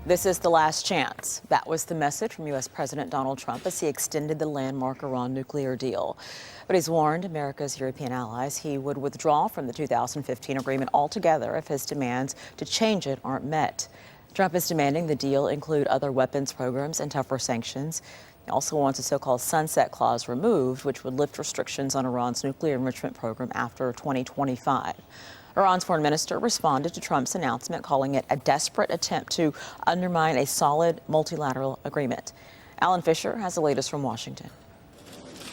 This is the last chance. That was the message from U.S. President Donald Trump as he extended the landmark Iran nuclear deal. But he's warned America's European allies he would withdraw from the 2015 agreement altogether if his demands to change it aren't met. Trump is demanding the deal include other weapons programs and tougher sanctions. He also wants a so-called sunset clause removed, which would lift restrictions on Iran's nuclear enrichment program after 2025. Iran's foreign minister responded to Trump's announcement, calling it a desperate attempt to undermine a solid multilateral agreement. Alan Fisher has the latest from Washington.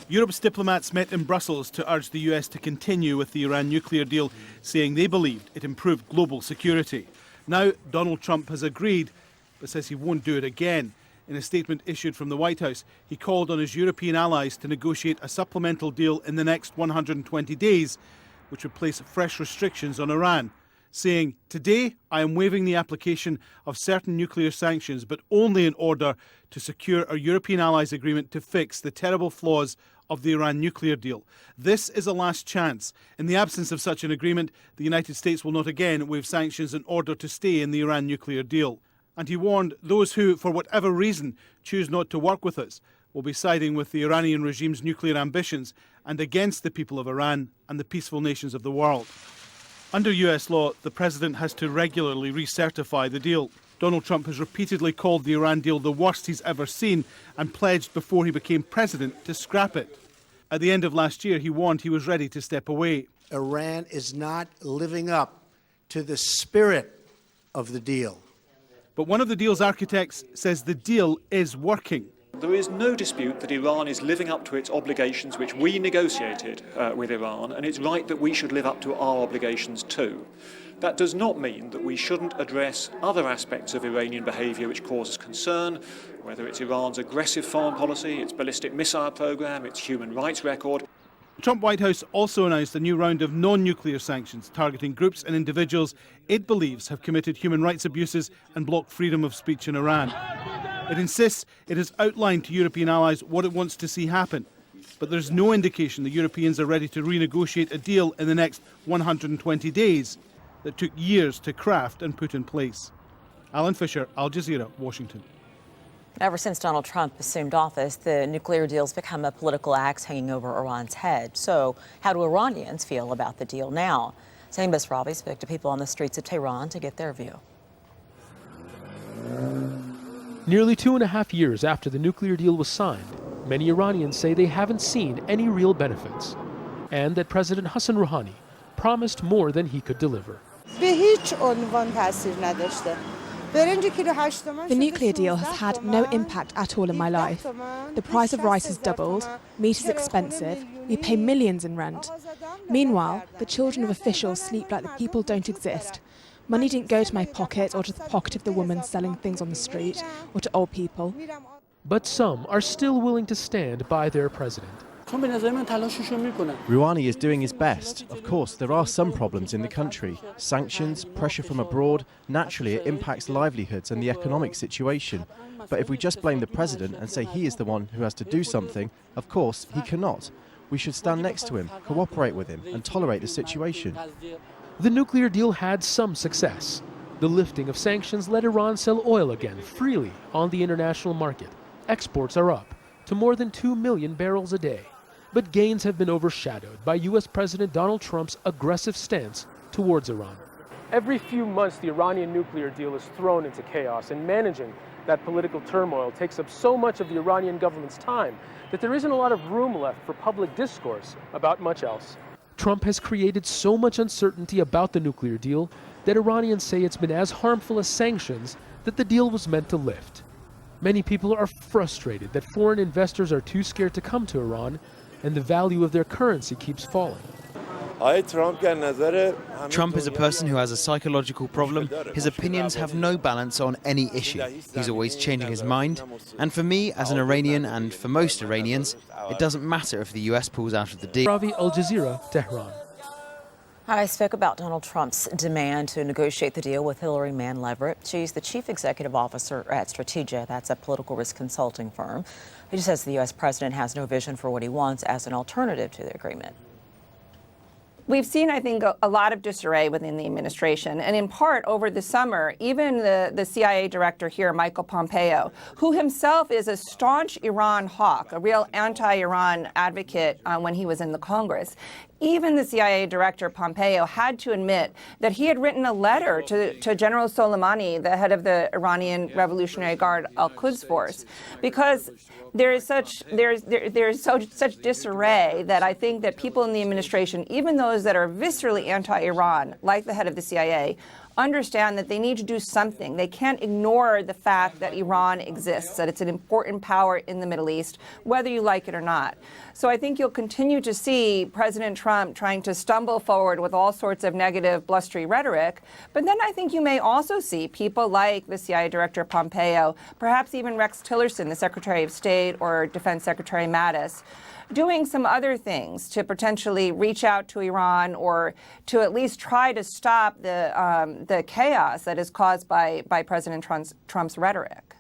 Europe's diplomats met in Brussels to urge the US to continue with the Iran nuclear deal, saying they believed it improved global security. Now, Donald Trump has agreed, but says he won't do it again. In a statement issued from the White House, he called on his European allies to negotiate a supplemental deal in the next 120 days, which would place fresh restrictions on Iran, saying, "Today I am waiving the application of certain nuclear sanctions, but only in order to secure our European allies' agreement to fix the terrible flaws of the Iran nuclear deal. This is a last chance. In the absence of such an agreement, the United States will not again waive sanctions in order to stay in the Iran nuclear deal." And he warned those who, for whatever reason, choose not to work with us will be siding with the Iranian regime's nuclear ambitions and against the people of Iran and the peaceful nations of the world. Under US law, the president has to regularly recertify the deal. Donald Trump has repeatedly called the Iran deal the worst he's ever seen and pledged before he became president to scrap it. At the end of last year, he warned he was ready to step away. Iran is not living up to the spirit of the deal. But one of the deal's architects says the deal is working. There is no dispute that Iran is living up to its obligations which we negotiated with Iran, and it's right that we should live up to our obligations too. That does not mean that we shouldn't address other aspects of Iranian behaviour which cause us concern, whether it's Iran's aggressive foreign policy, its ballistic missile programme, its human rights record. The Trump White House also announced a new round of non-nuclear sanctions targeting groups and individuals it believes have committed human rights abuses and blocked freedom of speech in Iran. It insists it has outlined to European allies what it wants to see happen, but there's no indication the Europeans are ready to renegotiate a deal in the next 120 days that took years to craft and put in place. Alan Fisher, Al Jazeera, Washington. Ever since Donald Trump assumed office, the nuclear deal's become a political axe hanging over Iran's head. So how do Iranians feel about the deal now? Saeem Basravi spoke to people on the streets of Tehran to get their view. Nearly 2.5 years after the nuclear deal was signed, many Iranians say they haven't seen any real benefits, and that President Hassan Rouhani promised more than he could deliver. The nuclear deal has had no impact at all in my life. The price of rice has doubled, meat is expensive, we pay millions in rent. Meanwhile, the children of officials sleep like the people don't exist. Money didn't go to my pocket or to the pocket of the woman selling things on the street or to old people. But some are still willing to stand by their president. Rouhani is doing his best. Of course, there are some problems in the country. Sanctions, pressure from abroad, naturally it impacts livelihoods and the economic situation. But if we just blame the president and say he is the one who has to do something, of course, he cannot. We should stand next to him, cooperate with him and tolerate the situation. The nuclear deal had some success. The lifting of sanctions let Iran sell oil again freely on the international market. Exports are up to more than 2 million barrels a day. But gains have been overshadowed by U.S. President Donald Trump's aggressive stance towards Iran. Every few months, the Iranian nuclear deal is thrown into chaos, and managing that political turmoil takes up so much of the Iranian government's time that there isn't a lot of room left for public discourse about much else. Trump has created so much uncertainty about the nuclear deal that Iranians say it's been as harmful as sanctions that the deal was meant to lift. Many people are frustrated that foreign investors are too scared to come to Iran, and the value of their currency keeps falling. Trump is a person who has a psychological problem. His opinions have no balance on any issue. He's always changing his mind. And for me, as an Iranian, and for most Iranians, it doesn't matter if the US pulls out of the deal. Ravi, Al Jazeera, Tehran. I spoke about Donald Trump's demand to negotiate the deal with Hillary Mann Leverett. She's the chief executive officer at Strategia. That's a political risk consulting firm. He says the U.S. president has no vision for what he wants as an alternative to the agreement. We've seen, I think, a lot of disarray within the administration, and in part over the summer, even the CIA director here, Michael Pompeo, who himself is a staunch Iran hawk, a real anti-Iran advocate when he was in the Congress. Even the CIA director, Pompeo, had to admit that he had written a letter to General Soleimani, the head of the Iranian Revolutionary Guard Al-Quds Force, because there is such disarray that I think that people in the administration, even those that are viscerally anti-Iran, like the head of the CIA, understand that they need to do something. They can't ignore the fact that Iran exists, that it's an important power in the Middle East, whether you like it or not. So I think you'll continue to see President Trump trying to stumble forward with all sorts of negative, blustery rhetoric. But then I think you may also see people like the CIA Director Pompeo, perhaps even Rex Tillerson, the Secretary of State, or Defense Secretary Mattis, doing some other things to potentially reach out to Iran or to at least try to stop the chaos that is caused by President Trump's rhetoric.